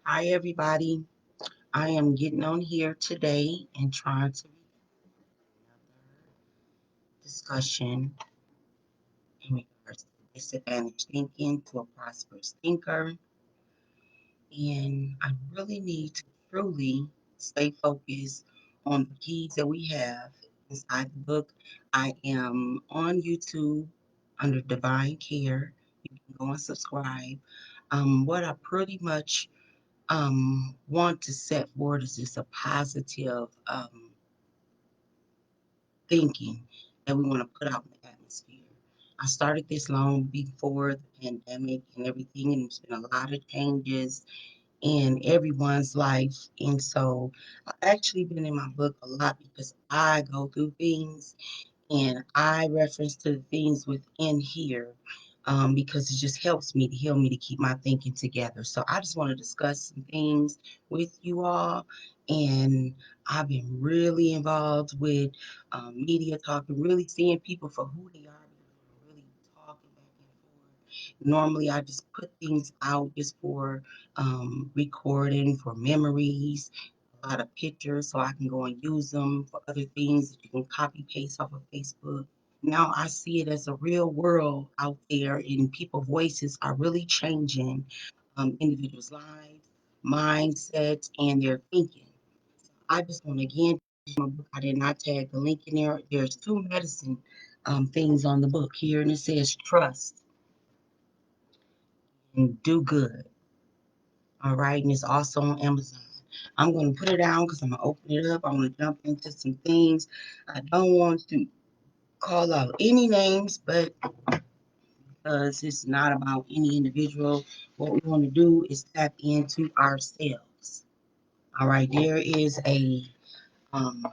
Hi, everybody. I am getting on here today and trying to discussion in regards to disadvantaged thinking to a prosperous thinker. And I really need to truly stay focused on the keys that we have inside the book. I am on YouTube under Divine Care. You can go and subscribe. What I pretty much want to set forward is just a positive thinking that we want to put out in the atmosphere. I started this long before the pandemic and everything, and there's been a lot of changes in everyone's life. And so I've actually been in my book a lot because I go through things and I reference to the things within here because it just helps me to heal me to keep my thinking together. So I just want to discuss some things with you all. And I've been really involved with media talking, really seeing people for who they are, really talking back and forth. Normally, I just put things out just for recording, for memories, a lot of pictures so I can go and use them for other things that you can copy paste off of Facebook. Now I see it as a real world out there, and people's voices are really changing individuals' lives, mindsets, and their thinking. I just want to again, my book, I did not tag the link in there. There's two medicine things on the book here, and it says trust and do good. All right, and it's also on Amazon. I'm going to put it down because I'm going to open it up. I'm going to jump into some things. I don't want to call out any names, but because it's not about any individual, what we want to do is tap into ourselves. All right, there is a um,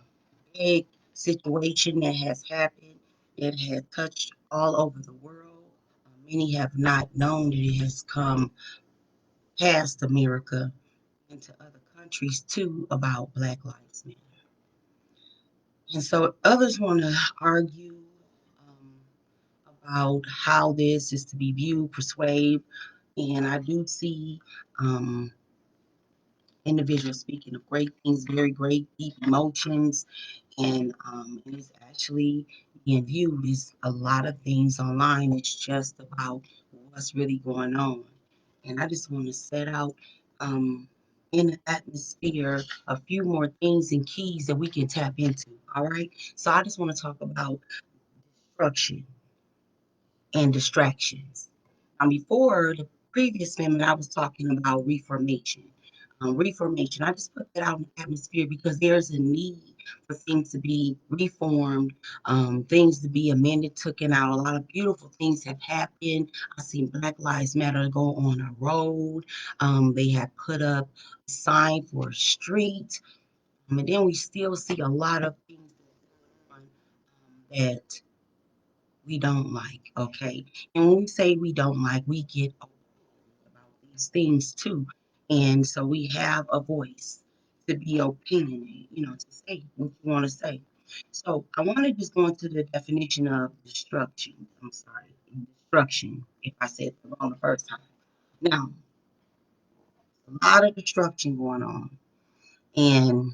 big situation that has happened that has touched all over the world. Many have not known that it has come past America into other countries too about Black Lives Matter. And so others want to argue um, about how this is to be viewed, persuade, and I do see um, individuals speaking of great things, very great, deep emotions, and it's actually being viewed as a lot of things online. It's just about what's really going on. And I just want to set out um, in the atmosphere a few more things and keys that we can tap into. All right. So I just want to talk about destruction and distractions. Before the previous amendment, I was talking about reformation. Reformation, I just put that out in the atmosphere because there's a need for things to be reformed, things to be amended, taken out. A lot of beautiful things have happened. I've seen Black Lives Matter go on a road. They have put up a sign for a street. And then we still see a lot of things that we don't like, okay? And when we say we don't like, we get about these things too. And so we have a voice to be opinionated, to say what you want to say. So I want to just go into the definition of destruction. I'm sorry, destruction, if I said it wrong the first time. Now, a lot of destruction going on. And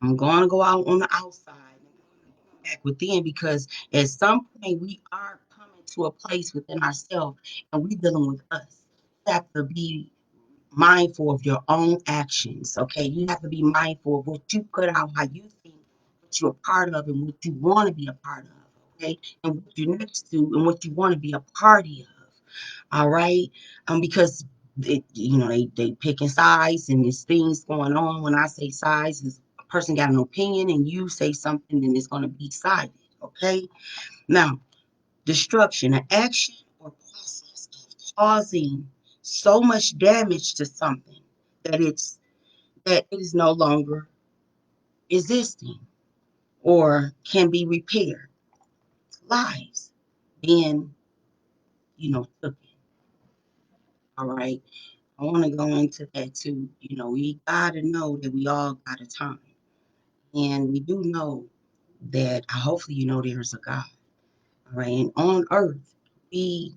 I'm going to go out on the outside and back within because at some point we are coming to a place within ourselves and we're dealing with us. You have to be mindful of your own actions, okay? You have to be mindful of what you put out, how you think, what you're a part of, and what you want to be a part of, okay? And what you're next to and what you want to be a party of. All right. Because they picking sides and there's things going on. When I say sides, is a person got an opinion and you say something, then it's going to be sided. Okay. Now, destruction, an action or process of causing so much damage to something that it is no longer existing or can be repaired. Lives being, took. All right. I want to go into that too. We got to know that we all got a time. And we do know that hopefully there's a God. All right. And on earth, we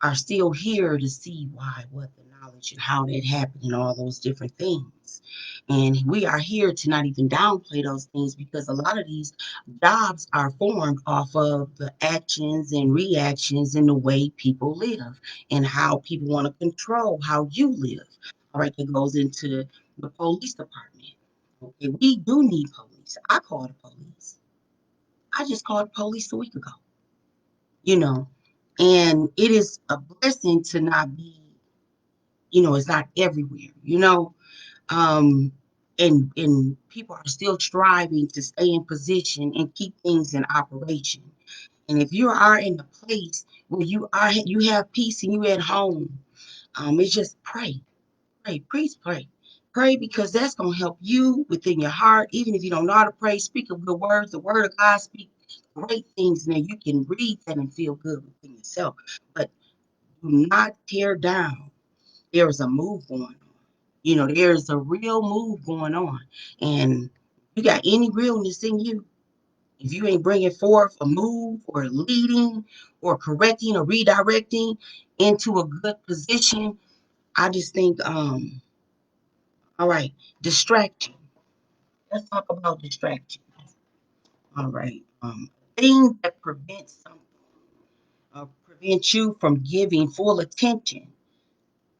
are still here to see why, what the college and how that happened and all those different things. And we are here to not even downplay those things because a lot of these jobs are formed off of the actions and reactions and the way people live and how people want to control how you live. All right, that goes into the police department. Okay, we do need police. I called the police. I just called the police a week ago, you know, and it is a blessing to not be, it's not everywhere, um, and people are still striving to stay in position and keep things in operation. And if you are in a place where you have peace and you at home, it's just pray, pray, please pray. Pray because that's going to help you within your heart. Even if you don't know how to pray, speak of good words. The word of God speak great things. Now you can read that and feel good within yourself. But do not tear down. There is a move going on. There's a real move going on. And you got any realness in you, if you ain't bringing forth a move or leading or correcting or redirecting into a good position, I just think, all right, distraction. Let's talk about distraction. All right. Things that prevent you from giving full attention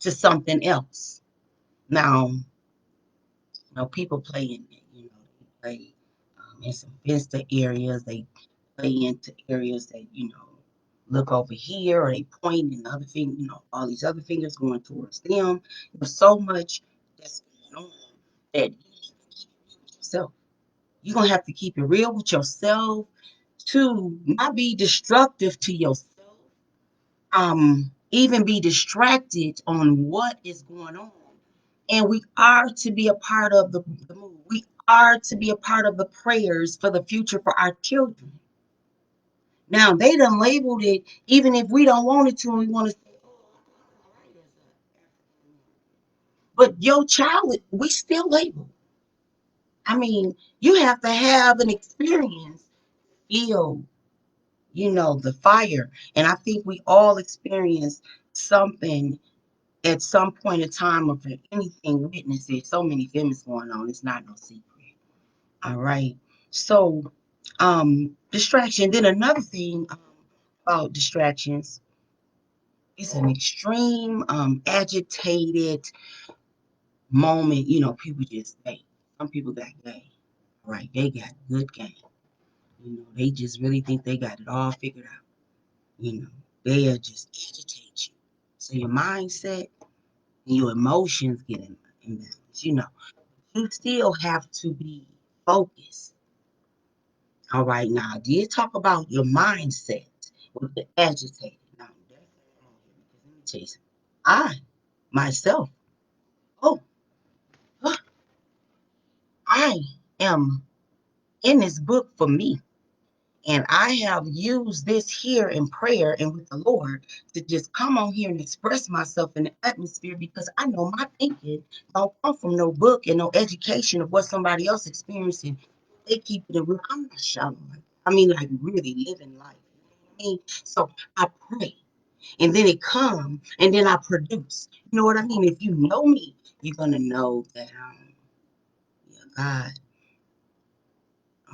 to something else. Now, people play in it. They play in some fenced areas. They play into areas that look over here, or they point and the other thing. All these other fingers going towards them. There's so much that's going on that you need to keep it with yourself. You're gonna have to keep it real with yourself to not be destructive to yourself. Even be distracted on what is going on. And we are to be a part of the move. We are to be a part of the prayers for the future for our children. Now they done labeled it, even if we don't want it to, and we want to say, oh, all right, but your child, we still label. I mean, you have to have an experience, feel, the fire. And I think we all experience something at some point in time of anything witnessing. So many things going on. It's not no secret. All right. So, distraction. Then another thing about distractions is an extreme, agitated moment. People just, hey, some people got game. Right. They got good game. They just really think they got it all figured out. You know, they'll just agitate you. So your mindset and your emotions get in imbalance. You still have to be focused. All right, now I did talk about your mindset with the agitated. Now that's all here because let me tell you something. I myself, oh, I am in this book for me. And I have used this here in prayer and with the Lord to just come on here and express myself in the atmosphere because I know my thinking don't come from no book and no education of what somebody else experiencing. They keep it real. I'm not shouting like I mean like really living life. You know what I mean? So I pray and then it come and then I produce. You know what I mean? If you know me, you're gonna know that yeah, God,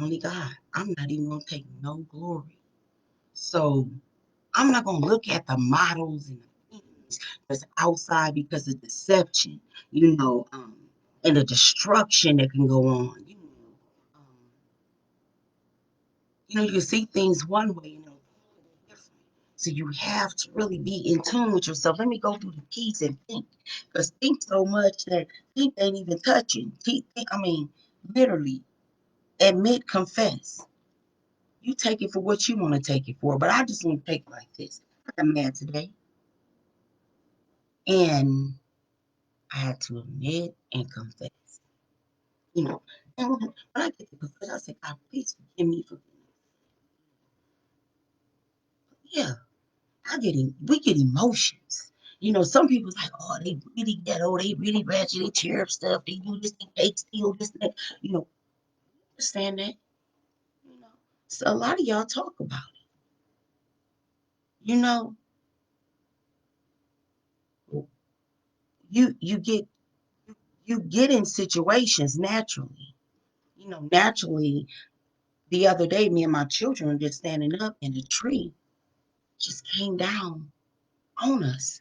only God. I'm not even gonna take no glory. So I'm not going to look at the models and the things that's outside because of deception, and the destruction that can go on. You can see things one way, different. So you have to really be in tune with yourself. Let me go through the keys and think, because think so much that think ain't even touching. I mean, literally, admit, confess. You take it for what you want to take it for, but I just want to take it like this. I got mad today, and I had to admit and confess, you know. And when I get to confess, I say, God, please forgive me for, yeah, we get emotions. Some people's like, oh, they really ghetto, they really ratchet, they tear up stuff, they do this, they steal this, and that. Understand that, you know. So a lot of y'all talk about it, you get you get in situations naturally. Naturally, the other day, me and my children were just standing up and a tree just came down on us.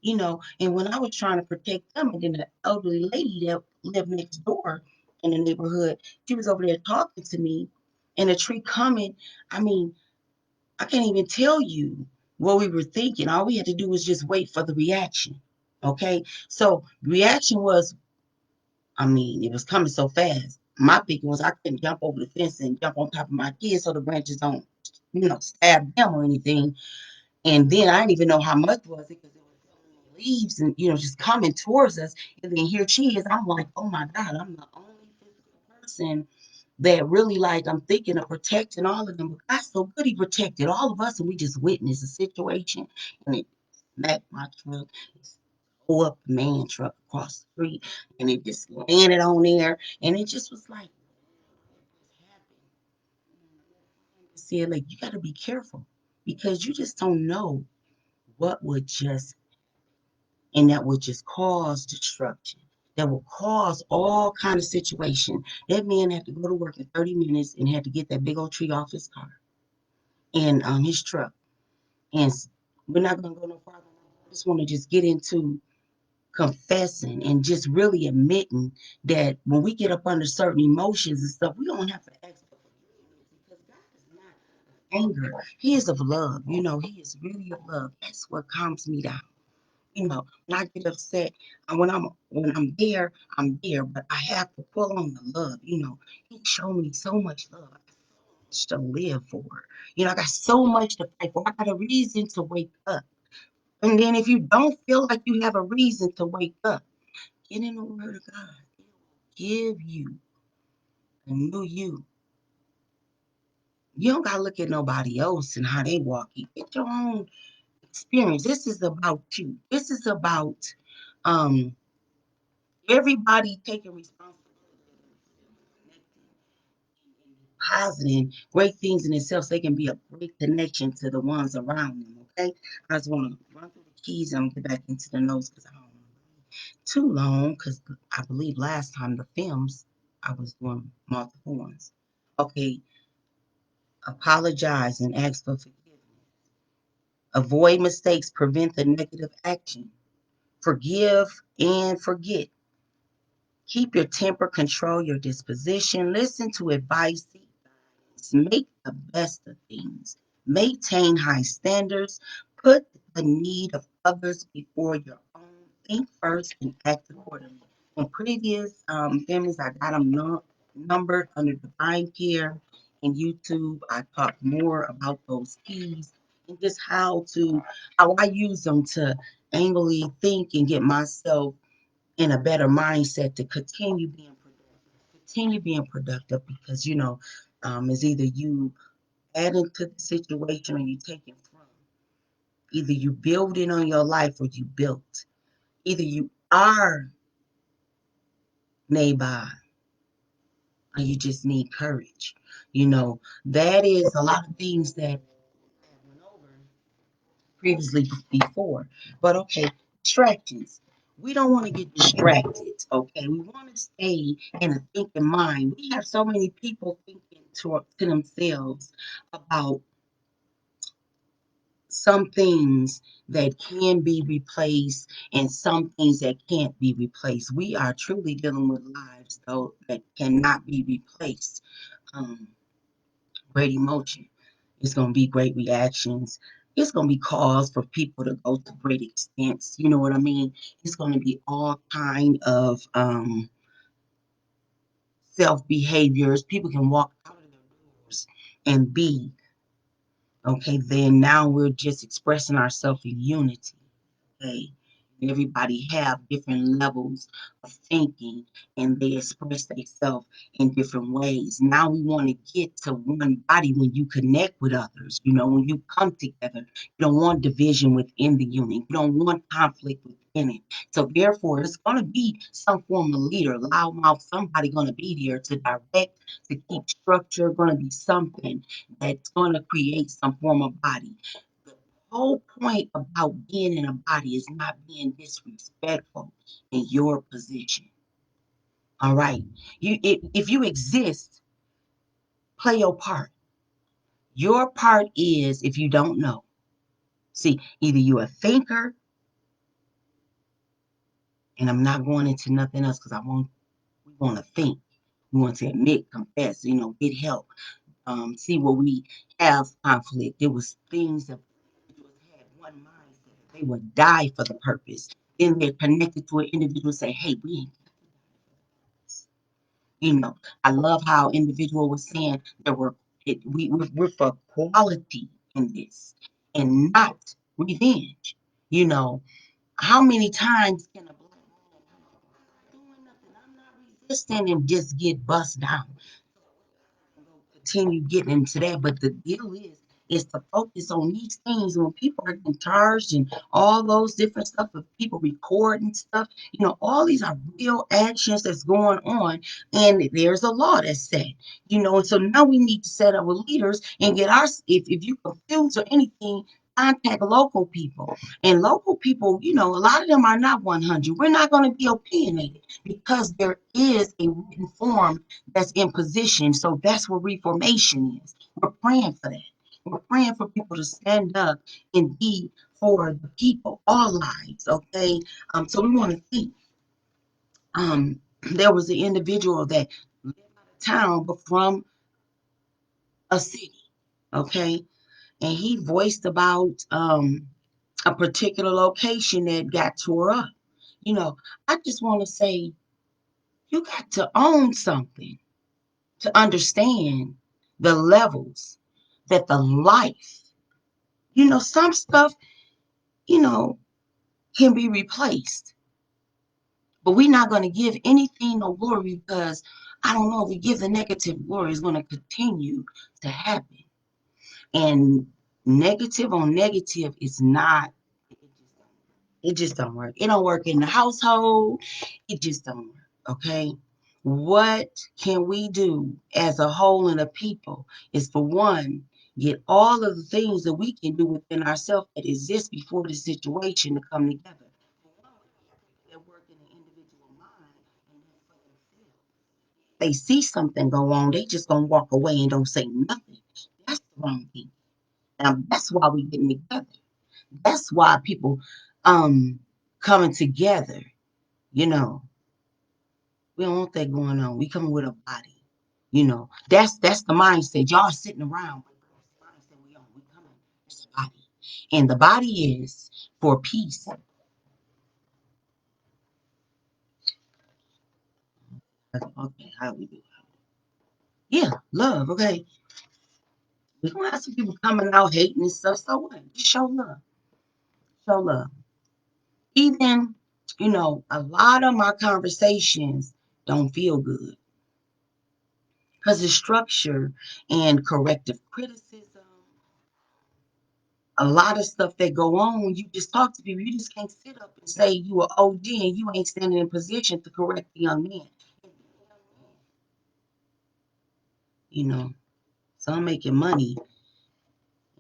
And when I was trying to protect them, and then the elderly lady that lived next door in the neighborhood, she was over there talking to me, and a tree coming. I mean, I can't even tell you what we were thinking. All we had to do was just wait for the reaction. Okay. So reaction was, I mean, it was coming so fast. My thinking was I couldn't jump over the fence and jump on top of my kids so the branches don't, stab them or anything. And then I didn't even know how much was it because it was so many leaves and just coming towards us. And then here she is. I'm like, oh my God, I'm the only physical person that really, like, I'm thinking of protecting all of them. But God's so good, He protected all of us, and we just witnessed the situation, and it smacked my truck. It tore up the man truck across the street, and it just landed on there, and it just was like, what happened? Said, like, you got to be careful because you just don't know what would just, and that would just cause destruction. That will cause all kind of situation. That man had to go to work in 30 minutes and had to get that big old tree off his car and his truck. And we're not gonna go no farther. I just want to just get into confessing and just really admitting that when we get up under certain emotions and stuff, we don't have to ask for forgiveness because God is not anger. He is of love. He is really of love. That's what calms me down. When I get upset, and when I'm there, I'm there, but I have to pull on the love. He showed me so much love. I got so much to live for. I got so much to fight for. I got a reason to wake up. And then if you don't feel like you have a reason to wake up, get in the Word of God. It will give you a new you. You don't gotta look at nobody else and how they walk. You get your own experience. This is about you. This is about um everybody taking responsibility and positive, great things in themselves. They can be a great connection to the ones around them. Okay, I just want to run through the keys and get back into the notes because I don't want to be too long. Because I believe last time the films I was doing multiple ones. Okay, apologize and ask for forgiveness. Avoid mistakes, prevent the negative action. Forgive and forget. Keep your temper, control your disposition, listen to advice, seek guidance, make the best of things, maintain high standards, put the need of others before your own, think first and act accordingly. In previous families, I got them numbered under divine care. In YouTube, I talked more about those keys and just how I use them to angrily think and get myself in a better mindset to continue being productive because it's either you adding to the situation or you taking from. Either you building on your life or you built. Either you are neighbor or you just need courage. That is a lot of things that I went over previously before. But okay, distractions. We don't want to get distracted, okay? We want to stay in a thinking mind. We have so many people thinking to themselves about some things that can be replaced and some things that can't be replaced. We are truly dealing with lives, though, that cannot be replaced. Um, Great emotion. It's going to be great reactions. It's going to be cause for people to go to great extents. You know what I mean? It's going to be all kind of self behaviors. People can walk out of their doors and be okay. Then now we're just expressing ourselves in unity. Okay. Everybody have different levels of thinking and they express themselves in different ways. Now we want to get to one body when you connect with others. When you come together, you don't want division within the unit. You don't want conflict within it. So therefore, it's going to be some form of leader, loudmouth, somebody going to be there to direct, to keep structure, going to be something that's going to create some form of body. whole point about being in a body is not being disrespectful in your position. All right. If you exist, play your part. Your part is, if you don't know, see, either you're a thinker, and I'm not going into nothing else because we want to think. We want to admit, confess, get help. See where we have conflict. There was things that individuals had one mindset. They would die for the purpose. Then they're connected to an individual say, hey, we ain't you know, I love how individual was saying that we're for quality in this and not revenge. You know, how many times can a black man doing nothing? I'm not resisting and just get bust down. Continue getting into that, but the deal is to focus on these things when people are getting charged and all those different stuff of people recording stuff. All these are real actions that's going on, and there's a law that's set. And so now we need to set up with leaders and get if you confused or anything, contact local people. And local people, a lot of them are not 100. We're not going to be opinionated because there is a written form that's in position. So that's what reformation is. We're praying for that. We're praying for people to stand up and be for the people, all lives. Okay. So we want to think. There was an individual that lived out of town but from a city. Okay. And he voiced about a particular location that got tore up. I just want to say you got to own something to understand the levels that the life, some stuff, you know, can be replaced. But we're not going to give anything no glory because I don't know if we give the negative glory, it's going to continue to happen. And negative on negative is not, it just don't work. It don't work in the household. It just don't work. Okay. What can we do as a whole and a people is for one, get all of the things that we can do within ourselves that exist before the situation to come together. That work in the individual mind and then for themselves. They see something go on, they just gonna walk away and don't say nothing. That's the wrong thing. Now that's why we getting together. That's why people coming together. You know, we don't want that going on. We coming with a body. That's the mindset. Y'all sitting around, but that's the mindset we on. We coming as a body, and the body is for peace. Okay, how we do? Yeah, love. Okay, we gonna have some people coming out hating and stuff. So what? Just show love. Show love. Even a lot of my conversations don't feel good because the structure and corrective criticism, a lot of stuff that go on when you just talk to people. You just can't sit up and say you are OG and you ain't standing in position to correct the young man. You know, some making money.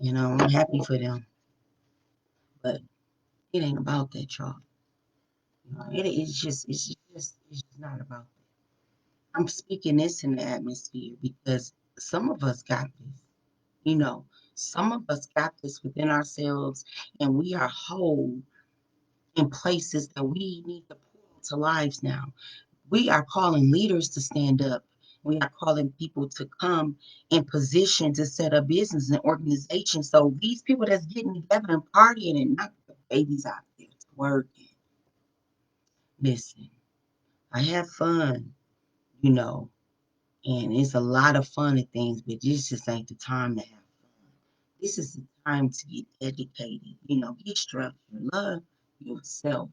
I'm happy for them, but it ain't about that, y'all. It's just not about that. I'm speaking this in the atmosphere because some of us got this. You know, some of us got this within ourselves, and we are whole in places that we need to pour into lives now. We are calling leaders to stand up. We are calling people to come in position to set up business and organization. So these people that's getting together and partying and not the babies out there working. Listen, I have fun, you know, and it's a lot of fun and things, but this just ain't the time to have fun. This is the time to get educated, get structured, love yourself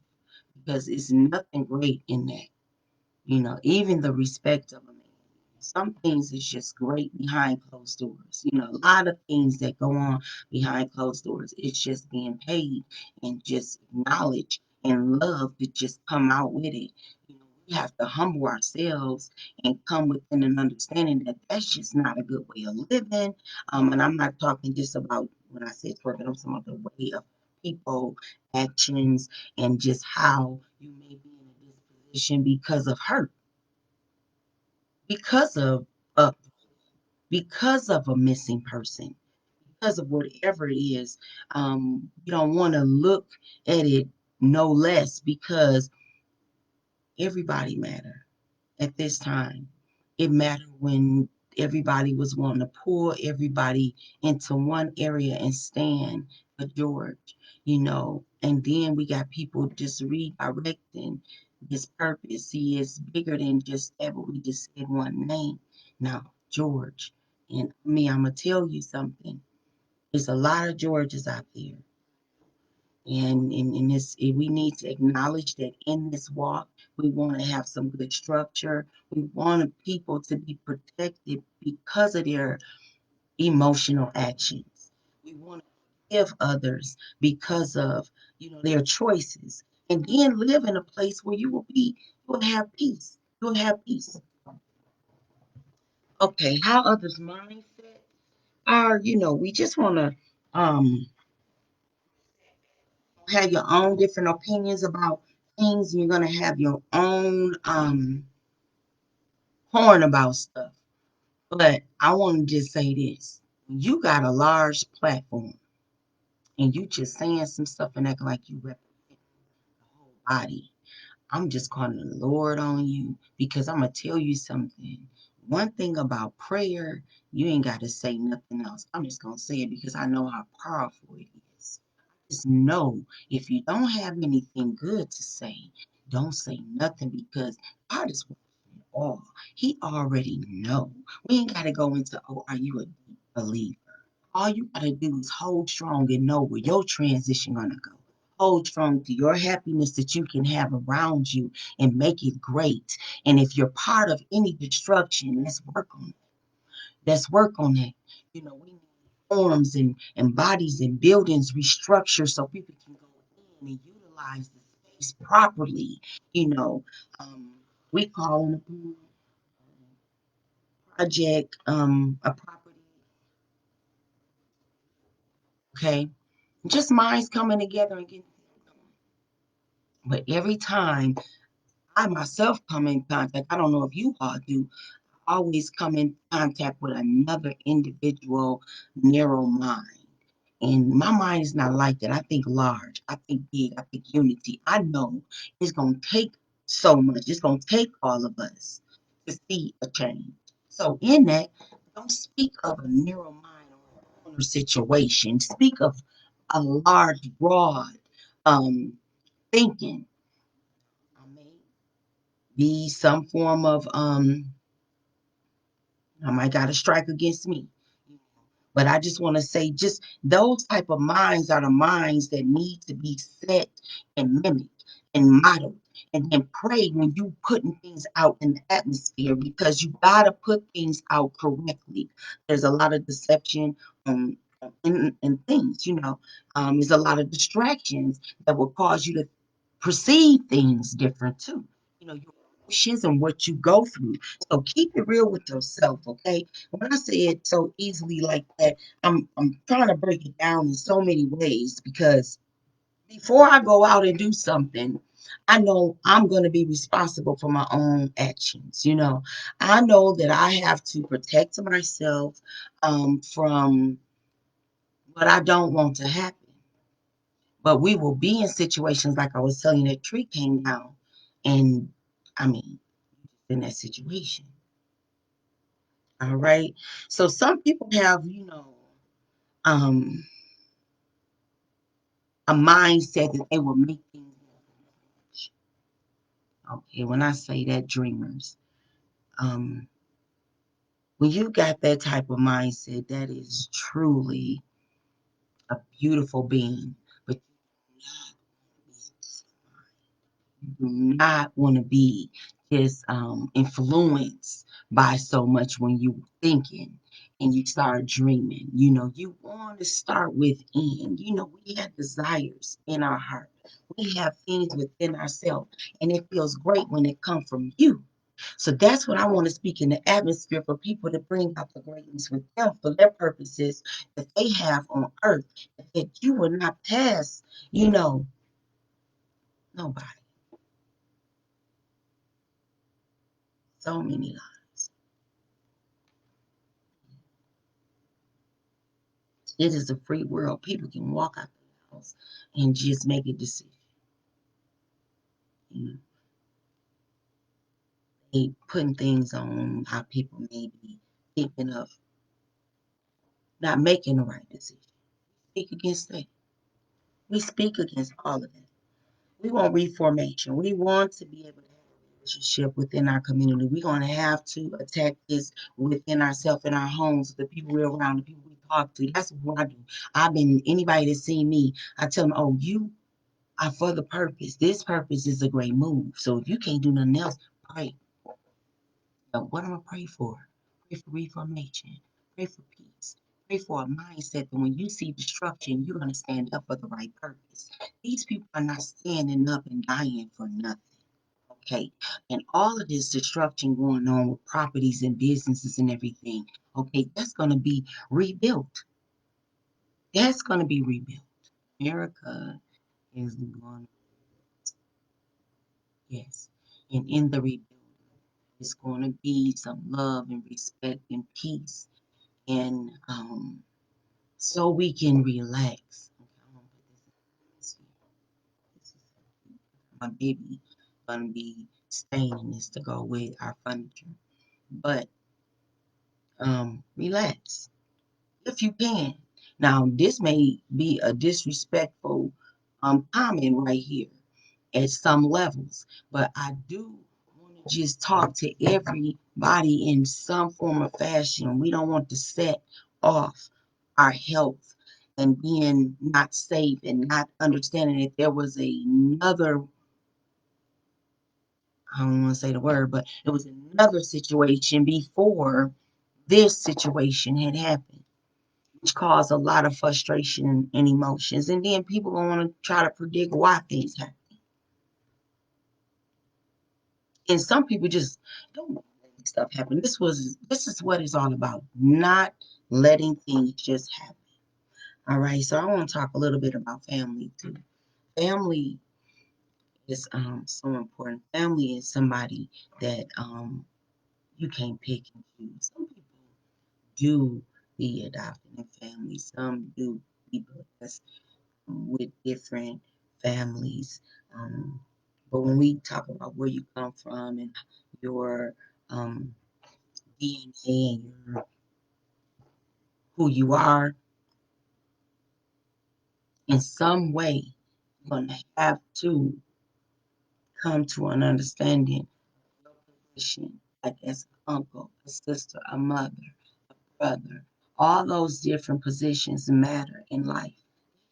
because it's nothing great in that. Even the respect of a man. Some things is just great behind closed doors. A lot of things that go on behind closed doors. It's just being paid and just acknowledged and love to just come out with it. We have to humble ourselves and come within an understanding that that's just not a good way of living. And I'm not talking just about when I say twerking, I'm talking about the way of people, actions, and just how you may be in a disposition because of hurt, because of uh, because of a missing person, because of whatever it is. You don't want to look at it no less because everybody matter at this time. It mattered when everybody was wanting to pull everybody into one area and stand for George, and then we got people just redirecting his purpose. He is bigger than just that, but we just said one name. Now, George. And I'm going to tell you something. There's a lot of Georges out there. And in this, we need to acknowledge that in this walk, we want to have some good structure. We want people to be protected because of their emotional actions. We want to give others because of their choices, and then live in a place where you will have peace. You will have peace. Okay, how others' mindset are. We just want to have your own different opinions about things. You're going to have your own horn about stuff. But I want to just say this. You got a large platform and you just saying some stuff and acting like you represent the whole body. I'm just calling the Lord on you because I'm going to tell you something. One thing about prayer, you ain't got to say nothing else. I'm just going to say it because I know how powerful it is. Just know if you don't have anything good to say, don't say nothing because God is watching it all. He already know. We ain't got to go into, oh, are you a deep believer? All you got to do is hold strong and know where your transition going to go. Hold strong to your happiness that you can have around you and make it great. And if you're part of any destruction, let's work on it. Let's work on it. We need forms and bodies and buildings restructure so people can go in and utilize the space properly. You know, um, we call it a project, a property, okay? Just minds coming together and getting things done. But every time I myself come in contact, I don't know if you all do, always come in contact with another individual narrow mind. And my mind is not like that. I think large. I think big. I think unity. I know it's going to take so much. It's going to take all of us to see a change. So in that, don't speak of a narrow mind or a corner situation. Speak of a large, broad thinking. I may be some form of I might got a strike against me. But I just want to say, just those type of minds are the minds that need to be set and mimicked and modeled. And then pray when you putting things out in the atmosphere because you gotta put things out correctly. There's a lot of deception in things. There's a lot of distractions that will cause you to perceive things different too. Your emotions and what you go through. So keep it real with yourself, okay? When I say it so easily like that, I'm trying to break it down in so many ways because before I go out and do something, I know I'm going to be responsible for my own actions. I know that I have to protect myself from what I don't want to happen. But we will be in situations like I was telling you, that tree came down, and I mean, in that situation. All right. So some people have, um, a mindset that they will make things change. Okay. When I say that, dreamers, um, when you got that type of mindset, that is truly a beautiful being. But do not want to be just influenced by so much when you thinking and you start dreaming. You want to start within. We have desires in our heart. We have things within ourselves, and it feels great when it comes from you. So that's what I want to speak in the atmosphere for people to bring out the greatness with them for their purposes that they have on earth. That you will not pass, you know, nobody. So many lives. It is a free world. People can walk out the house and just make a decision. You know, they putting things on how people may be thinking of not making the right decision. Speak against that. We speak against all of that. We want reformation. We want to be able to have a relationship within our community. We're going to have to attack this within ourselves, in our homes, the people we're around, the people we talk to. That's what I do. Anybody that's seen me, I tell them, oh, you are for the purpose. This purpose is a great move. So if you can't do nothing else, pray. Now, what am I pray for? Pray for reformation. Pray for peace. Pray for a mindset that when you see destruction, you're going to stand up for the right purpose. These people are not standing up and dying for nothing. Okay. And all of this destruction going on with properties and businesses and everything. Okay. That's going to be rebuilt. That's going to be rebuilt. America is going, yes. And in the rebuilding, it's going to be some love and respect and peace. And so we can relax. Okay, I'm gonna put this in this is my baby gonna be staying in this to go with our furniture. But relax if you can. Now, this may be a disrespectful comment right here at some levels, but I do want to just talk to everybody in some form of fashion. We don't want to set off our health and being not safe and not understanding that there was another, I don't want to say the word, but it was another situation before this situation had happened, which caused a lot of frustration and emotions. And then people going to want to try to predict why things happen. And some people just don't let stuff happen. This is what it's all about. Not letting things just happen. All right. So I want to talk a little bit about family too. Family is so important. Family is somebody that you can't pick and choose. Some people do be adopted in family. Some do be blessed with different families. Um, but when we talk about where you come from and your DNA and who you are, in some way, you're going to have to come to an understanding of your position, like as an uncle, a sister, a mother, a brother. All those different positions matter in life.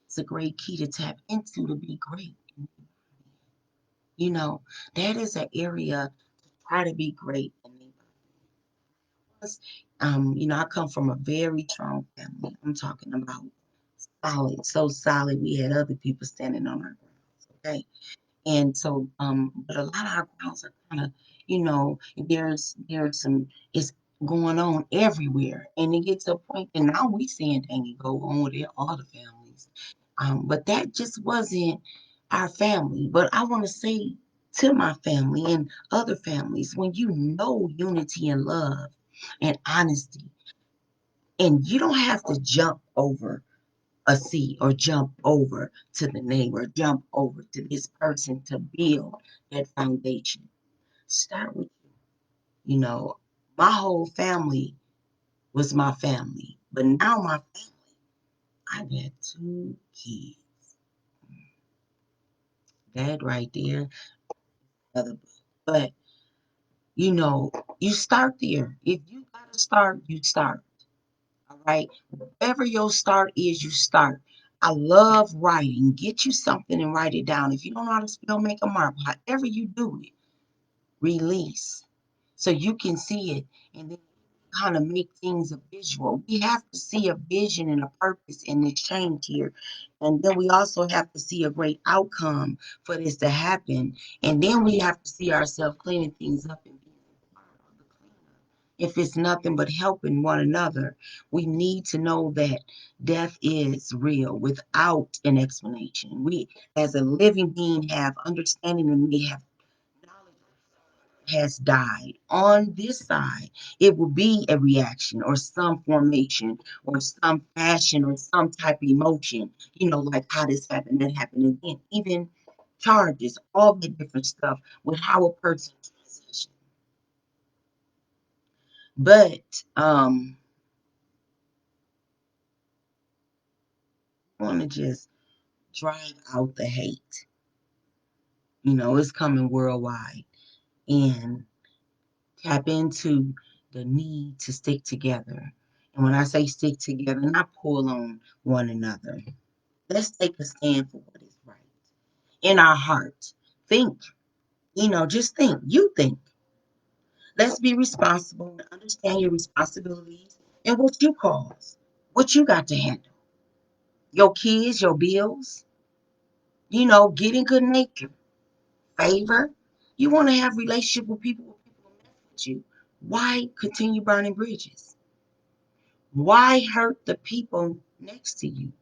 It's a great key to tap into to be great. You know, that is an area to try to be great. I come from a very strong family. I'm talking about solid, so solid. We had other people standing on our grounds. Okay. And so, but a lot of our grounds are kind of, there's some, it's going on everywhere. And it gets to a point that now we seeing things go on with all the families. But that just wasn't our family. But I want to say to my family and other families, when you know unity and love and honesty, and you don't have to jump over a seat or jump over to the neighbor, jump over to this person to build that foundation. Start with you. You know, my whole family was my family, but now my family, I got two kids. That right there, another book. But you start there. If you gotta start, you start. All right. Whatever your start is, you start. I love writing. Get you something and write it down. If you don't know how to spell, make a mark. However you do it, release so you can see it and then kind of make things a visual. We have to see a vision and a purpose in this change here. And then we also have to see a great outcome for this to happen. And then we have to see ourselves cleaning things up and being if it's nothing but helping one another. We need to know that death is real without an explanation. We, as a living being, have understanding, and we have knowledge has died. On this side, it will be a reaction or some formation or some fashion or some type of emotion, like how this happened, that happened again. Even charges, all the different stuff with how a person transitions. But I want to just drive out the hate. It's coming worldwide. And tap into the need to stick together. And when I say stick together, not pull on one another. Let's take a stand for what is right in our heart. Think, just think. You think. Let's be responsible and understand your responsibilities and what you cause, what you got to handle. Your kids, your bills, get in good nature, favor. You want to have relationship with people who mess with you. Why continue burning bridges? Why hurt the people next to you?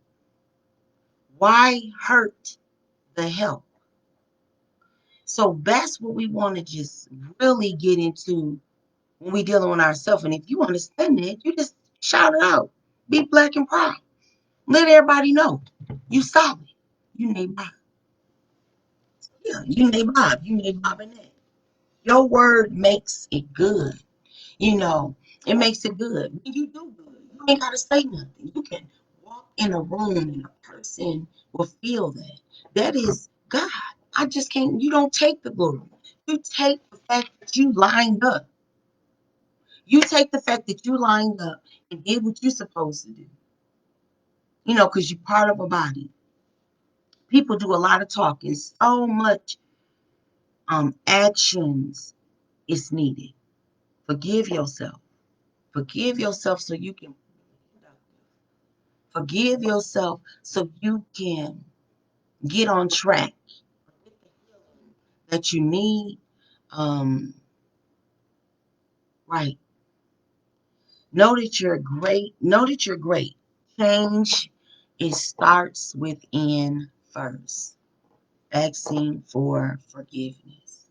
Why hurt the help? So that's what we want to just really get into when we dealing with ourselves. And if you understand it, you just shout it out. Be black and proud. Let everybody know you solid. You named Bob. Yeah, you named Bob. You named Bob and that. Your word makes it good. You know, it makes it good. When you do good, you ain't gotta say nothing. You can walk in a room and a person will feel that. That is God. I just can't, you don't take the glory. You take the fact that you lined up. You take the fact that you lined up and did what you're supposed to do. Because you're part of a body. People do a lot of talking. So much actions is needed. Forgive yourself. Forgive yourself so you can forgive yourself so you can get on track that you need. Um, right. Know that you're great. Know that you're great. Change, it starts within first. Asking for forgiveness.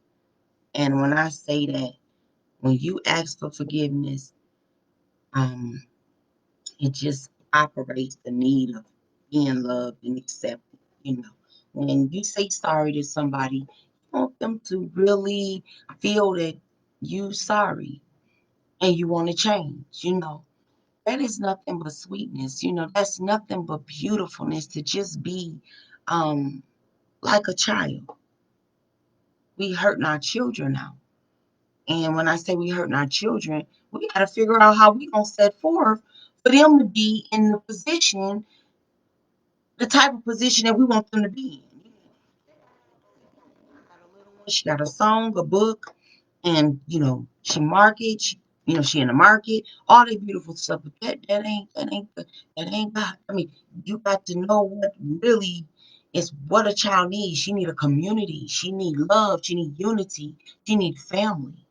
And when I say that, when you ask for forgiveness, um, it just operates the need of being loved and accepted. When you say sorry to somebody, you want them to really feel that you sorry and you want to change. That is nothing but sweetness. That's nothing but beautifulness to just be um, like a child. We hurting our children now. And when I say we hurting our children, we got to figure out how we going to set forth for them to be in the position, the type of position that we want them to be in. She got a song, a book, and she market. She in the market, all that beautiful stuff. But that ain't God. I mean, you got to know what really is what a child needs. She need a community. She need love. She need unity. She need family.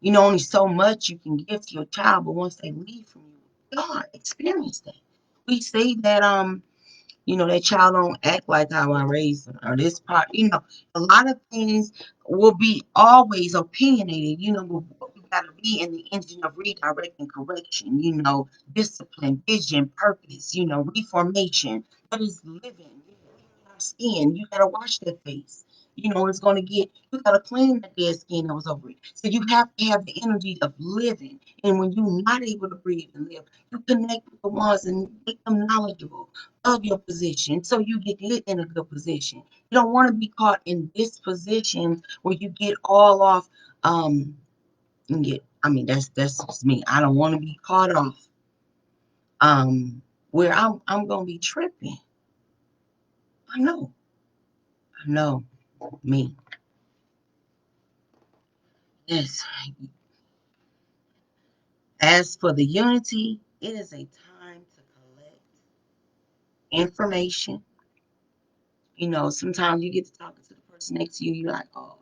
Only so much you can give to your child, but once they leave from you, God, experience that. We say that that child don't act like how I raised them, or this part, a lot of things will be always opinionated, but we gotta be in the engine of redirect and correction, discipline, vision, purpose, reformation. That is living. Our skin, you gotta wash that face. It's gonna you gotta clean that dead skin that was over it. So you have to have the energy of living. And when you're not able to breathe and live, you connect with the ones and make them knowledgeable of your position so you get in a good position. You don't want to be caught in this position where you get all off and get that's just me. I don't want to be caught off where I'm gonna be tripping. I know. I know me. Yes. As for the unity, it is a time to collect information. Sometimes you get to talking to the person next to you, you're like, oh,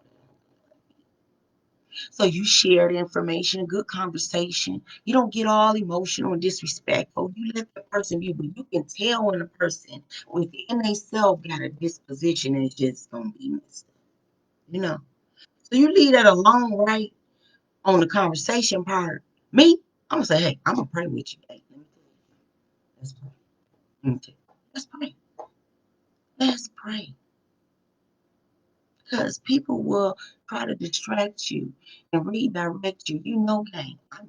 So you share the information, good conversation. You don't get all emotional and disrespectful. You let the person be, but you can tell when a person within themselves got a disposition and it's just gonna be messed up, you know. So you leave that alone, right? On the conversation part. Me, I'm gonna say, hey, I'm gonna pray with you. Hey, let me tell you. Let's pray. Let me tell you. Let's pray. Let's pray. Because people will try to distract you and redirect you. You know, gang. I know.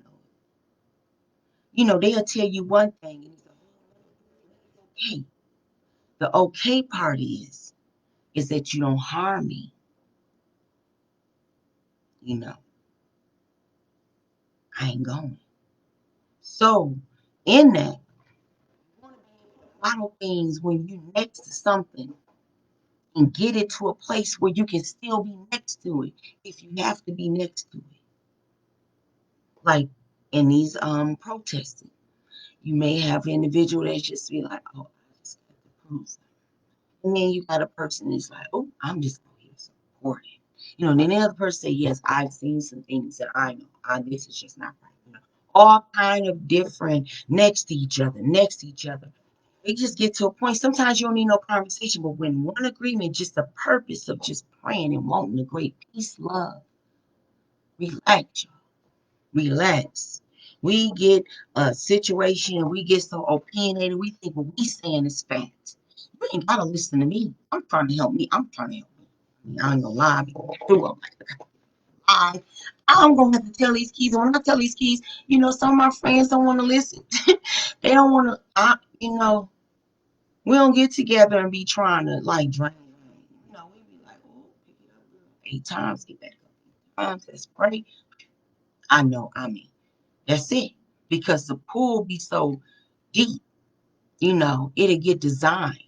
They'll tell you one thing and it's okay. The okay part is that you don't harm me. You know, I ain't going. So, in that, you want to be able to follow things when you next to something and get it to a place where you can still be next to it if you have to be next to it. Like in these protesting, you may have an individual that just be like, oh, I just got to prove something. And then you got a person that's like, oh, I'm just going here to support it. And then the other person say, yes, I've seen some things that I know. This is just not right. All kind of different next to each other, next to each other. They just get to a point. Sometimes you don't need no conversation, but when one agreement, just the purpose of just praying and wanting a great peace, love, relax, y'all. Relax. We get a situation and we get so opinionated, we think what we saying is fact. You ain't gotta listen to me. I'm trying to help me. I'm trying to help me. I ain't gonna lie. I'm like, I'm gonna have to tell these keys. And when I tell these keys, some of my friends don't want to listen. They don't want to. We don't get together and be trying to like drain. We be like, oh, pick it up, girl. 8 times, get back up. 8 times, let's pray. I know. I mean, that's it. Because the pool be so deep. It'll get designed.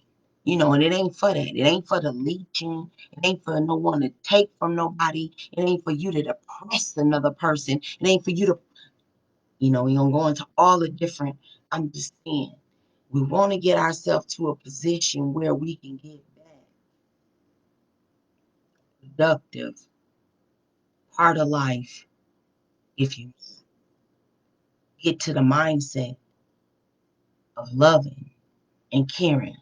And it ain't for that. It ain't for the leeching. It ain't for no one to take from nobody. It ain't for you to depress another person. It ain't for you to, we don't go into all the different. I'm just saying, we want to get ourselves to a position where we can get back productive part of life if you get to the mindset of loving and caring.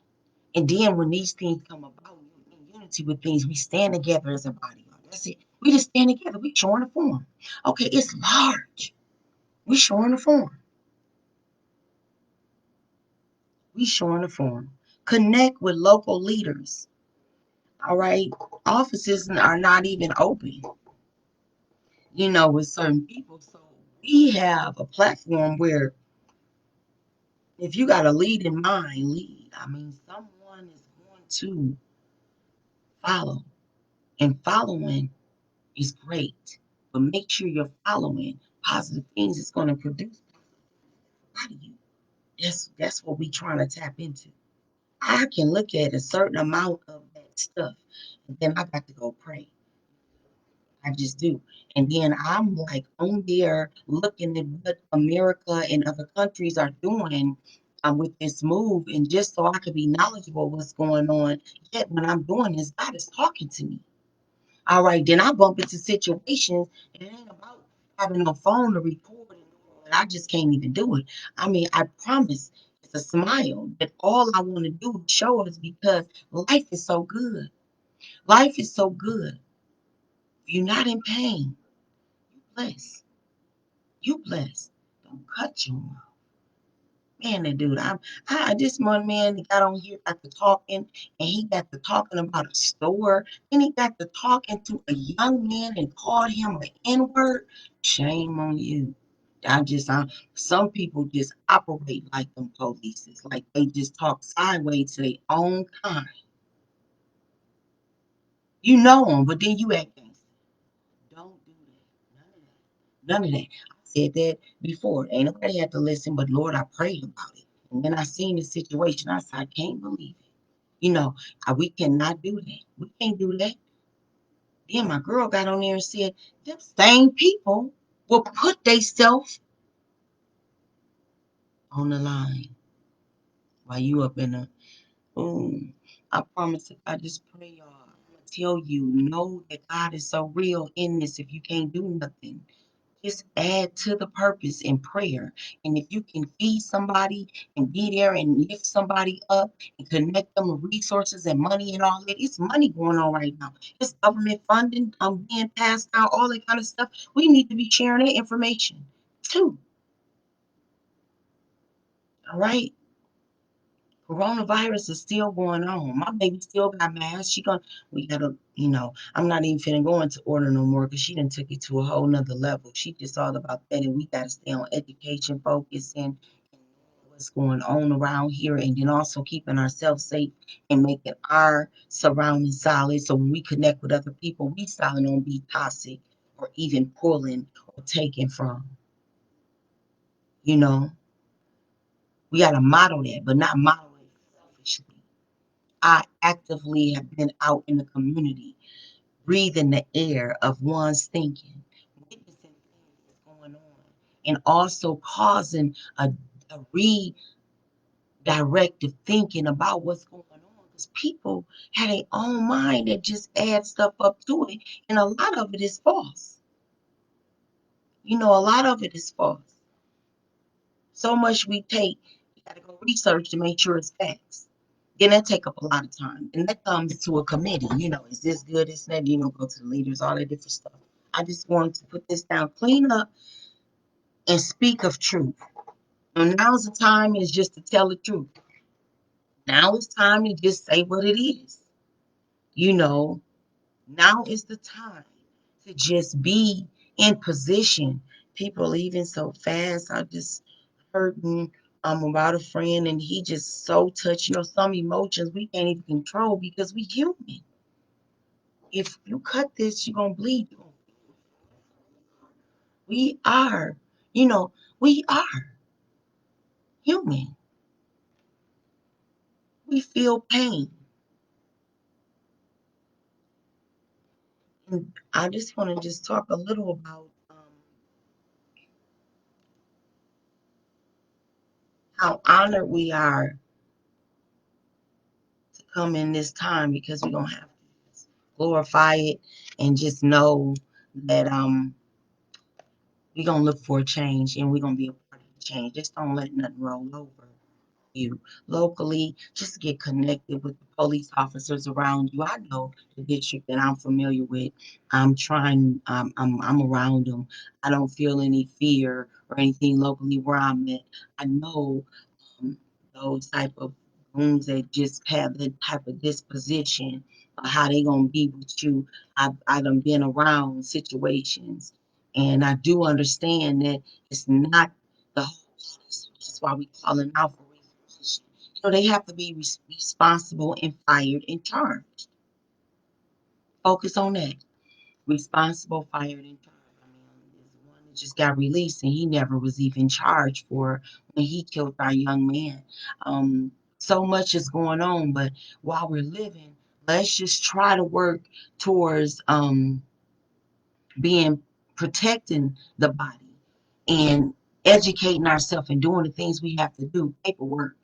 And then when these things come about, in unity with things, we stand together as a body. That's it. We just stand together. We showing the form. Okay, it's large. We showing the form. We showing the form. Connect with local leaders. All right. Offices are not even open, with certain people. So we have a platform where if you got a lead in mind, lead. I mean, someone is going to follow. And following is great. But make sure you're following positive things it's going to produce out of you. That's what we trying to tap into. I can look at a certain amount of that stuff, and then I got to go pray. I just do. And then I'm like on there looking at what America and other countries are doing with this move, and just so I could be knowledgeable of what's going on. Yet when I'm doing this, God is talking to me. All right, then I bump into situations, and it ain't about having a phone to record and all that. I just can't even do it. I mean, I promise it's a smile that all I want to do is show us because life is so good. Life is so good. If you're not in pain, you blessed. You blessed. Don't cut you off. Man, that dude, this one man got on here, got to talking, and he got to talking about a store. Then he got to talking to a young man and called him an N-word. Shame on you. Some people just operate like them polices, like they just talk sideways to their own kind. You know them, but then you act gangster. Don't do that. None of that. None of that. I said that before. Ain't nobody had to listen, but Lord, I prayed about it. And then I seen the situation. I said, I can't believe it. We cannot do that. We can't do that. Then my girl got on there and said, them same people will put themselves on the line while you up in a boom. I promise if I just pray, y'all. tell you, know that God is so real in this. If you can't do nothing, just add to the purpose in prayer. And if you can feed somebody and be there and lift somebody up and connect them with resources and money and all that, it's money going on right now. It's government funding being passed out, all that kind of stuff. We need to be sharing that information too. All right. Coronavirus is still going on. My baby still got masks. We gotta, I'm not even finna go into order no more because she done took it to a whole nother level. She just all about that, and we gotta stay on education, focus, and what's going on around here, and then also keeping ourselves safe and making our surroundings solid. So when we connect with other people, we solid don't be toxic or even pulling or taking from. You know, we gotta model that, but not model it selfishly. I actively have been out in the community, breathing the air of one's thinking, witnessing things that's going on, and also causing a redirective thinking about what's going on. Because people have their own mind that just add stuff up to it, and a lot of it is false. A lot of it is false. So much we take, you got to go research to make sure it's facts. Then that take up a lot of time. And that comes to a committee. Is this good? Is that, go to the leaders, all that different stuff. I just wanted to put this down, clean up and speak of truth. And now's the time is just to tell the truth. Now it's time to just say what it is. You know, Now is the time to just be in position. People leaving so fast. I just heard about a friend and he just so touched. Some emotions we can't even control because we human. If you cut this, you're gonna bleed. We are, we are human. We feel pain. And I just want to just talk a little about how honored we are to come in this time because we're gonna have to glorify it and just know that we're gonna look for a change and we're gonna be a part of the change. Just don't let nothing roll over you. Locally, just get connected with the police officers around you. I know the district that I'm familiar with. I'm around them. I don't feel any fear or anything locally where I'm at. I know um, those type of rooms that just have that type of disposition, how they gonna be with you. I done been around situations, and I do understand that it's not the whole police, which is why we calling out for reformation. They have to be responsible and fired and charged. Focus on that. Responsible, fired, and charged. I mean, there's one that just got released, and he never was even charged for when he killed our young man. So much is going on, but while we're living, let's just try to work towards being protecting the body and educating ourselves and doing the things we have to do. Paperwork.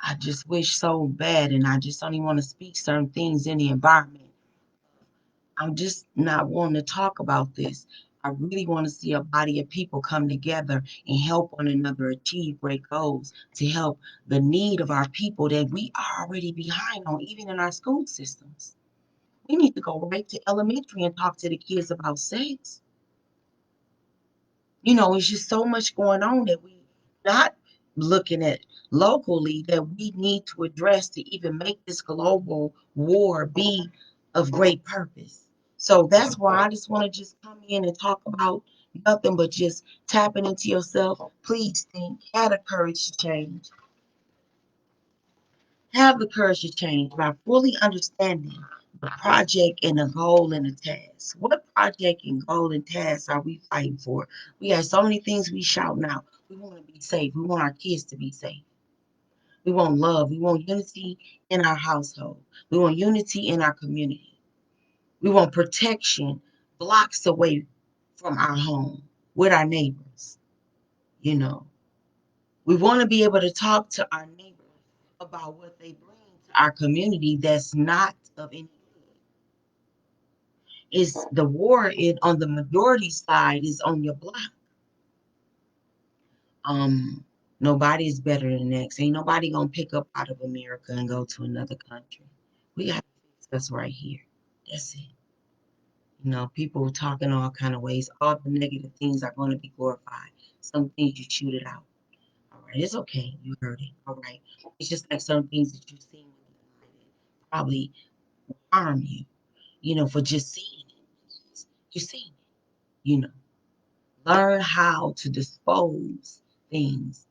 I just wish so bad, and I just don't even want to speak certain things in the environment. I'm just not wanting to talk about this. I really want to see a body of people come together and help one another achieve great goals to help the need of our people that we are already behind on, even in our school systems. We need to go right to elementary and talk to the kids about sex. It's just so much going on that we not looking at locally that we need to address to even make this global war be of great purpose. So that's why I just want to just come in and talk about nothing but just tapping into yourself. Please think, have the courage to change. Have the courage to change by fully understanding the project and the goal and the task. What project and goal and task are we fighting for? We have so many things we shout now. We want to be safe. We want our kids to be safe. We want love. We want unity in our household. We want unity in our community. We want protection blocks away from our home with our neighbors. You know, we want to be able to talk to our neighbors about what they bring to our community that's not of any good. It's the war on the majority side is on your block. Um, Nobody's better than the next. Ain't nobody gonna pick up out of America and go to another country. We got to fix us right here. That's it. People talking all kind of ways. All the negative things are going to be glorified. Some things you shoot it out. All right, it's okay. You heard it. All right. It's just like some things that you've seen probably harm you, for just seeing it. You're seeing it, you know. Learn how to dispose things.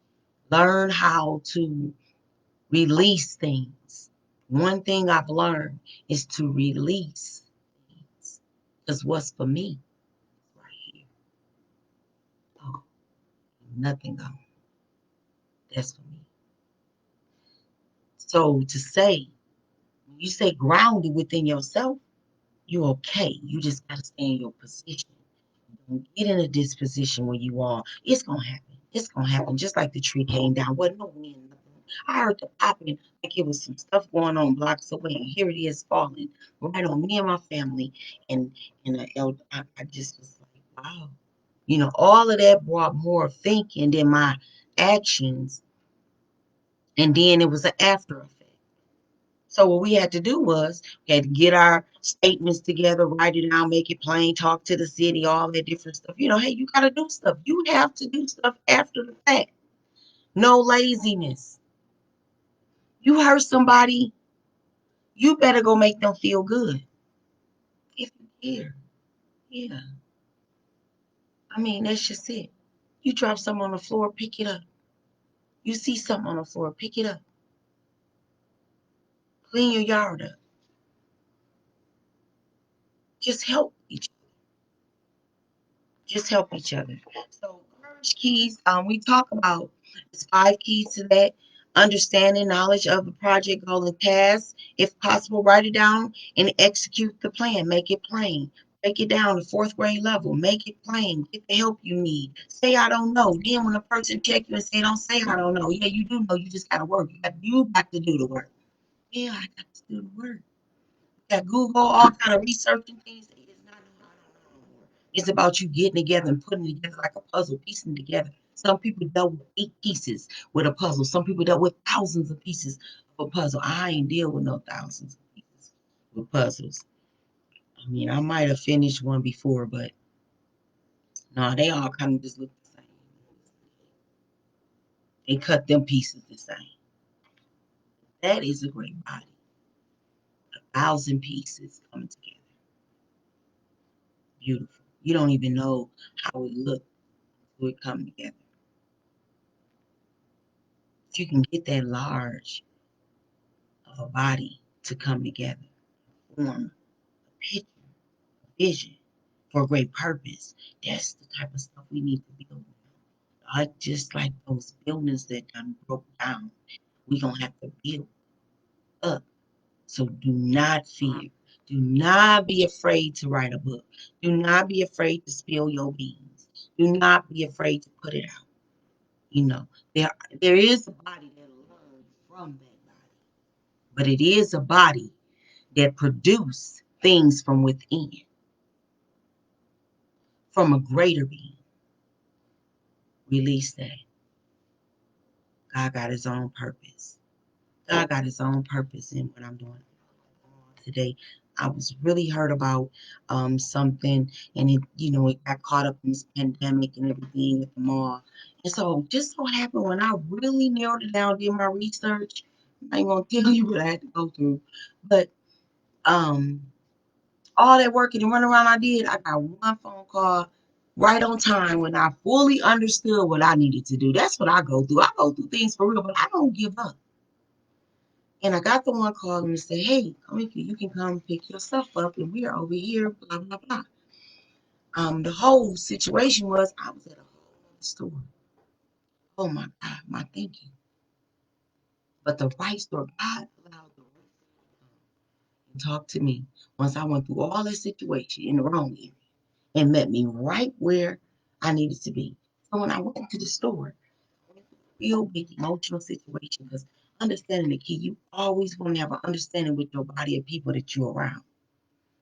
Learn how to release things. One thing I've learned is to release things. Because what's for me is right here. Oh, nothing gone. That's for me. So to say, when you say grounded within yourself, you're okay. You just got to stay in your position. Don't get in a disposition where you are. It's going to happen. It's going to happen. Just like the tree came down. Wasn't no wind. I heard the popping like it was some stuff going on blocks away. And here it is falling right on me and my family. And the elder, I just was like, wow. All of that brought more thinking than my actions. And then it was an after effect. So what we had to do was we had to get our statements together, write it down, make it plain, talk to the city, all that different stuff. Hey, you got to do stuff. You have to do stuff after the fact. No laziness. You hurt somebody, you better go make them feel good. If you care. Yeah. I mean, that's just it. You drop something on the floor, pick it up. You see something on the floor, pick it up. Clean your yard up. Just help each other. Just help each other. So courage keys, we talk about it's 5 keys to that. Understanding knowledge of the project goal and task. If possible, write it down and execute the plan. Make it plain. Break it down to 4th grade level. Make it plain. Get the help you need. Say I don't know. Then when a person check you and say don't say I don't know. Yeah, you do know. You just gotta work. You got to do the work. Yeah, I got to do the work. That Google, all kind of researching things. It's not It's about you getting together and putting it together like a puzzle, piecing together. Some people dealt with 8 pieces with a puzzle. Some people dealt with thousands of pieces of a puzzle. I ain't deal with no thousands of pieces with puzzles. I mean, I might have finished one before, but no, they all kind of just look the same. They cut them pieces the same. That is a great body. 1,000 pieces coming together. Beautiful. You don't even know how it looked until it come together. If you can get that large of a body to come together, form a picture, a vision for a great purpose, that's the type of stuff we need to build. Just like those buildings that done broke down, we gonna have to build up. So do not fear. Do not be afraid to write a book. Do not be afraid to spill your beans. Do not be afraid to put it out. You know, there there is a body that learns from that body, but it is a body that produce things from within, from a greater being. Release that. God got his own purpose. God got his own purpose in what I'm doing today. I was really hurt about something, and it got caught up in this pandemic and everything at the mall. And so just so happened when I really narrowed it down, did my research, I ain't gonna tell you what I had to go through, but um all that working and running around I did, I got one phone call right on time when I fully understood what I needed to do. That's what I go through. I go through things for real, but I don't give up. And I got the one call and say, hey, come if you can come pick your stuff up and we're over here, blah, blah, blah. The whole situation was I was at a whole other store. Oh my God, my thinking. But the right store, God allowed the right store to come and talk to me once I went through all this situation in the wrong area and met me right where I needed to be. So when I went to the store, I went through a real big emotional situation because Understanding the key. You always want to have an understanding with your body of people that you're around.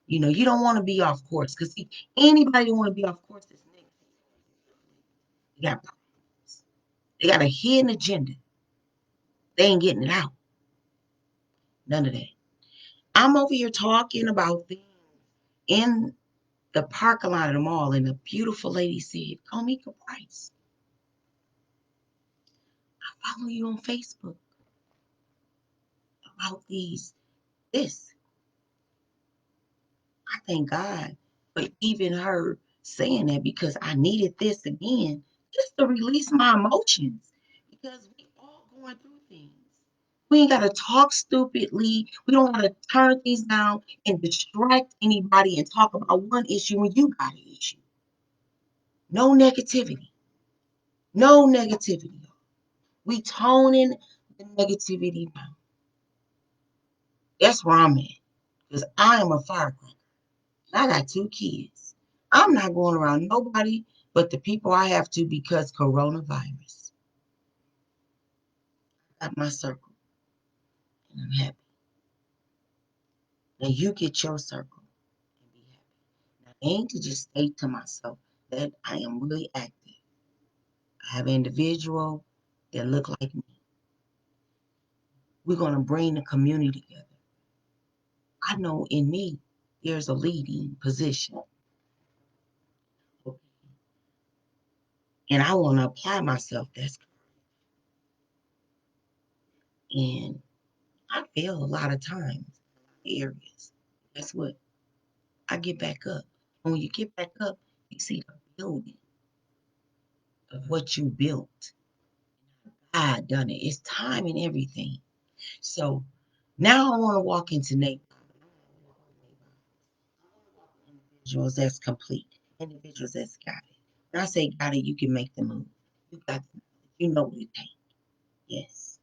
You know, you don't want to be off course because anybody want to be off course is negative. They got problems. They got a hidden agenda. They ain't getting it out. None of that. I'm over here talking about things in the parking lot of the mall, and a beautiful lady said, Comika Price, I follow you on Facebook about this. I thank God for even her saying that because I needed this again just to release my emotions because we all going through things. We ain't got to talk stupidly. We don't got to turn things down and distract anybody and talk about one issue when you got an issue. No negativity. No negativity. We toning the negativity down. That's where I'm at. Because I am a firecracker. I got 2 kids. I'm not going around nobody but the people I have to because coronavirus. I got my circle. And I'm happy. Now you get your circle and be happy. Now I ain't to just stay to myself that I am really active. I have an individual that look like me. We're going to bring the community together. I know in me, there's a leading position. And I want to apply myself. That's and I fail a lot of times in areas. Guess what? I get back up. When you get back up, you see the building of what you built. God done it. It's time and everything. So now I want to walk into individuals that's complete, individuals that's got it. When I say got it, you can make the move. You got the, you know what it takes. Yes,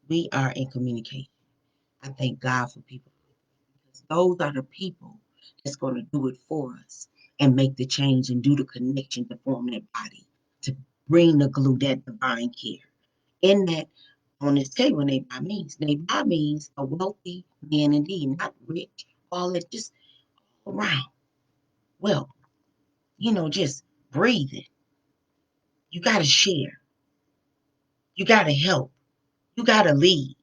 we are in communication. I thank God for people because those are the people that's going to do it for us and make the change and do the connection to form that body, to bring the glue, that divine care. In that, on this table, neighbor means. Neighbor means a wealthy man indeed, not rich, all that, just around. Well, just breathing. You got to share. You got to help. You got to lead.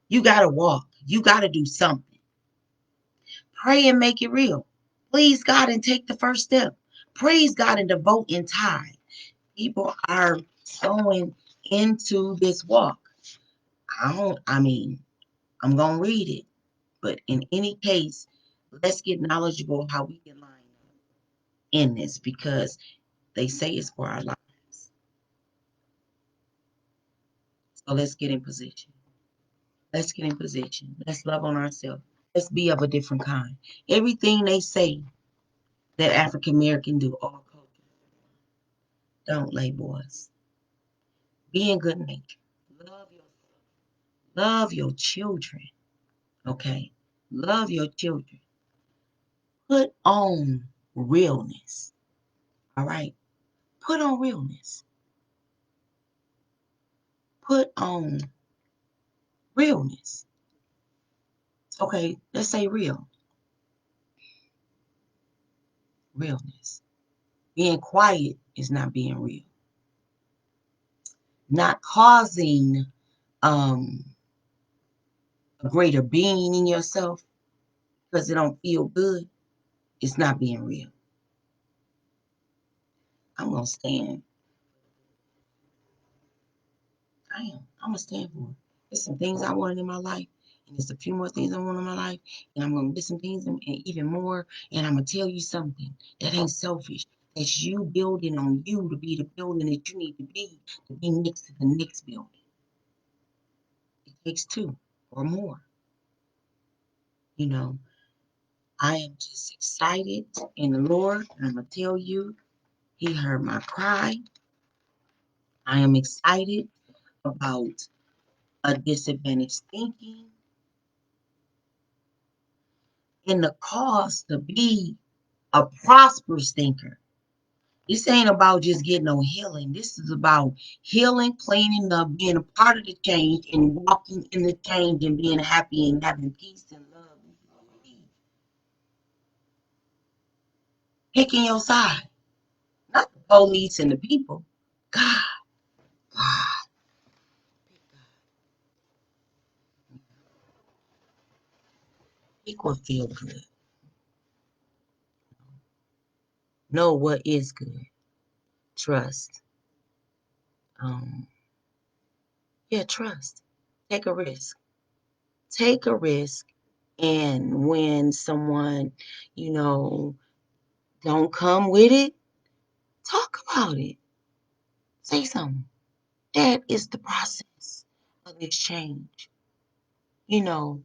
You got to walk. You got to do something. Pray and make it real. Please God and take the first step. Praise God and devote in time. People are going into this walk. I'm going to read it. But in any case, let's get knowledgeable how we can line up in this because they say it's for our lives. So let's get in position. Let's get in position. Let's love on ourselves. Let's be of a different kind. Everything they say that African American do, all cultures, don't label us. Be in good nature. Love yourself. Love your children. Okay? Love your children. Put on realness. All right? Put on realness. Put on realness. Okay, let's say realness. Being quiet is not being real. Not causing um, a greater being in yourself because it don't feel good is not being real. I'm gonna stand. I'm gonna stand for it. There's some things I wanted in my life, and there's a few more things I want in my life, and I'm gonna get some things and even more. And I'm gonna tell you something that ain't selfish. That's you building on you to be the building that you need to be next to the next building. It takes 2 or more. You know, I am just excited in the Lord, and I'm gonna tell you, He heard my cry. I am excited about a disadvantaged thinking and the cause to be a prosperous thinker. This ain't about just getting no healing. This is about healing, cleaning up, being a part of the change, and walking in the change and being happy and having peace and love. Picking your side, not the police and the people. God, God, pick what feel good. Know what is good. Trust. Um, yeah, trust. Take a risk. Take a risk. And when someone, you know, don't come with it, talk about it. Say something. That is the process of exchange. You know,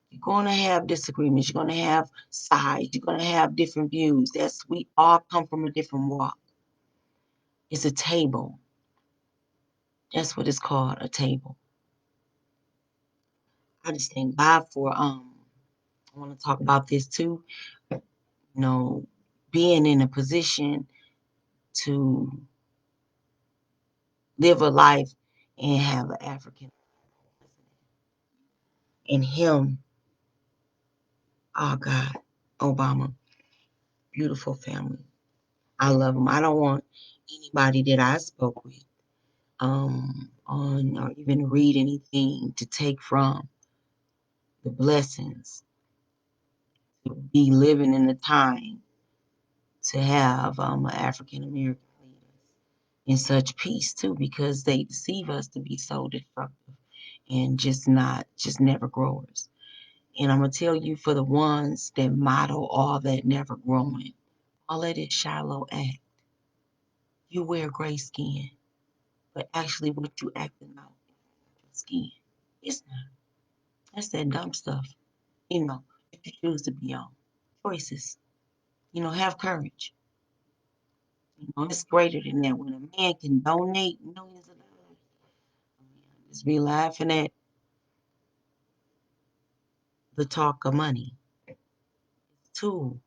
you're going to have disagreements. You're going to have sides. You're going to have different views. We all come from a different walk. It's a table. That's what it's called, a table. I just thank God for I want to talk about this too. You know, being in a position to live a life and have an African in him. Oh God, Obama, beautiful family. I love them. I don't want anybody that I spoke with on or even read anything to take from the blessings to be living in the time to have an African American leaders in such peace too, because they deceive us to be so destructive and just never growers. And I'm gonna tell you, for the ones that model all that never growing, all that is shallow act. You wear gray skin, but actually what you acting out is your skin. It's not. That's that dumb stuff. If you choose to be on. Choices. Have courage. It's greater than that. When a man can donate millions of dollars, just be laughing at the talk of money. Two,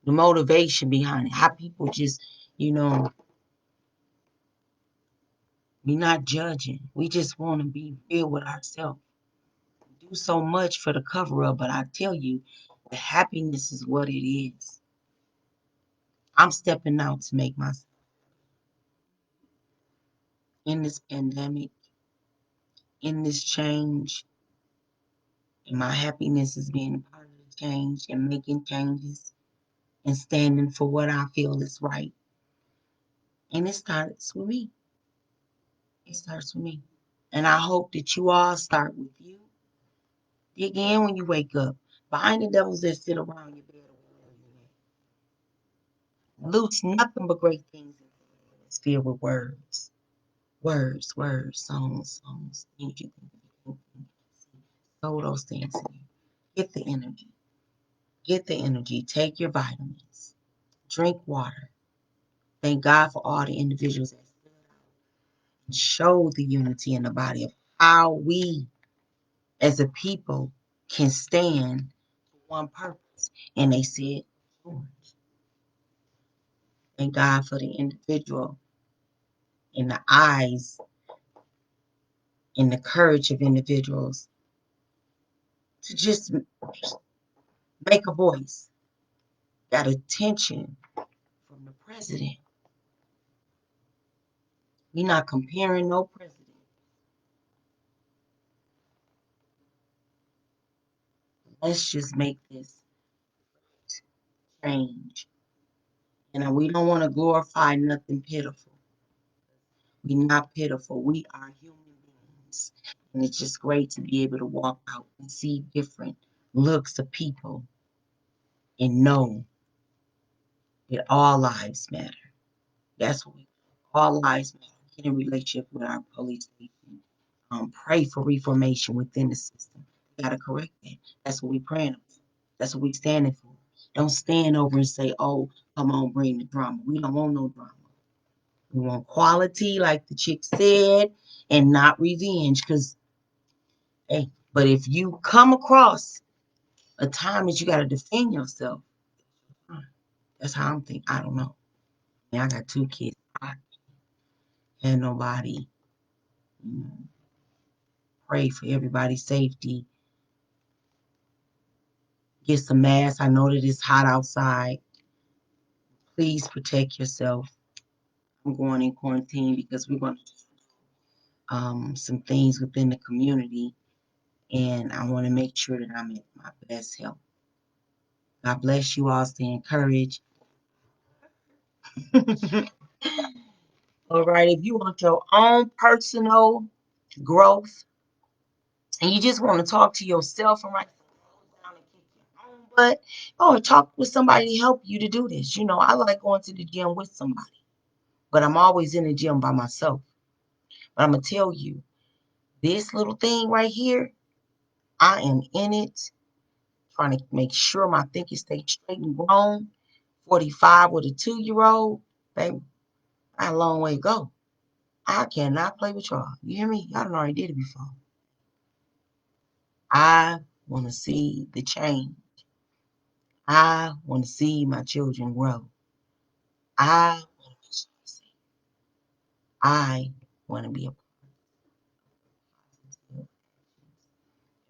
the motivation behind it. How people just, we're not judging. We just want to be real with ourselves. We do so much for the cover up, but I tell you, the happiness is what it is. I'm stepping out to make myself in this pandemic, in this change, and my happiness is being a part of the change and making changes and standing for what I feel is right. And it starts with me. It starts with me. And I hope that you all start with you. Dig in when you wake up. Behind the devils that sit around your bed loose nothing but great things. It's filled with words. Words, songs, things you can sow those things in you. Get the energy. Get the energy. Take your vitamins. Drink water. Thank God for all the individuals that stood out and showed the unity in the body of how we as a people can stand for one purpose. And they said, yours. Thank God for the individual and the eyes and the courage of individuals to just make a voice. Got attention from the president. We're not comparing no president. Let's just make this change. We don't want to glorify nothing pitiful. We're not pitiful. We are human beings. And it's just great to be able to walk out and see different looks of people and know that all lives matter. That's what all lives matter. Get in relationship with our police station. Pray for reformation within the system. We gotta correct that. That's what we praying for. That's what we standing for. Don't stand over and say, "Oh, come on, bring the drama." We don't want no drama. We want quality, like the chick said, and not revenge. But if you come across A time that you got to defend yourself. That's how I'm thinking. I don't know. I mean, I got 2 kids. I had nobody, you know, pray for everybody's safety. Get some masks. I know that it's hot outside. Please protect yourself. I'm going in quarantine because we're going to some things within the community, and I want to make sure that I'm at my best health. God bless you all. Stay encouraged. All right. If you want your own personal growth and you just want to talk to yourself and write down and kick your own butt, or talk with somebody to help you to do this. I like going to the gym with somebody, but I'm always in the gym by myself. But I'm going to tell you, this little thing right here, I am in it trying to make sure my thinking stays straight and grown. 45 with a 2-year-old, baby, I got a long way to go. I cannot play with y'all. You hear me? Y'all done already did it before. I want to see the change. I want to see my children grow. I want to see. I want to be a part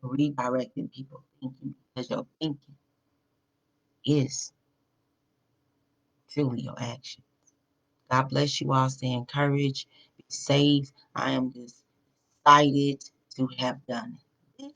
of redirecting people thinking, because your thinking is truly your action. God bless you all. Stay encouraged. Be safe. I am just excited to have done this.